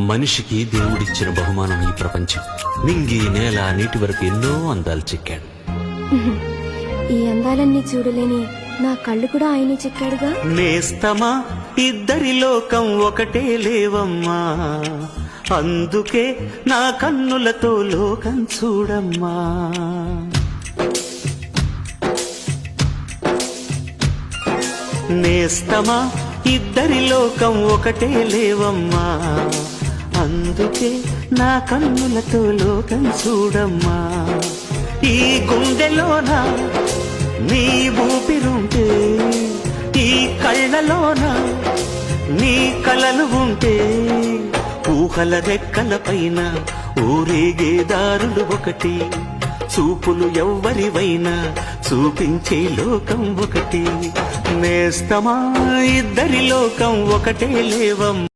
మనిషికి దేవుడిచ్చిన బహుమానం ఈ ప్రపంచం. నింగి నేల నీటి వరకు ఎన్నో అందాలు చెక్కాడు. ఈ అందాలన్నీ చూడలేని నా కళ్ళు కూడా ఆయనే చెక్కాడుగా. నేస్తమా ఇద్దరి లోకం ఒకటే లేవమ్మా, అందుకే నా కన్నులతో లోకం చూడమ్మా. నేస్తమా ఇద్దరి లోకం ఒకటే లేవమ్మా, అందుకే నా కన్నులతో లోకం చూడమ్మా. ఈ గుండెలోన నీ ఊపిరుంటే, ఈ కళ్ళలోన నీ కలలు ఉంటే, ఊహల రెక్కల పైన ఊరేగే దారులు ఒకటి, చూపులు ఎవ్వరివైనా చూపించే లోకం ఒకటి. నేస్తమా ఇద్దరి లోకం ఒకటే లేవం.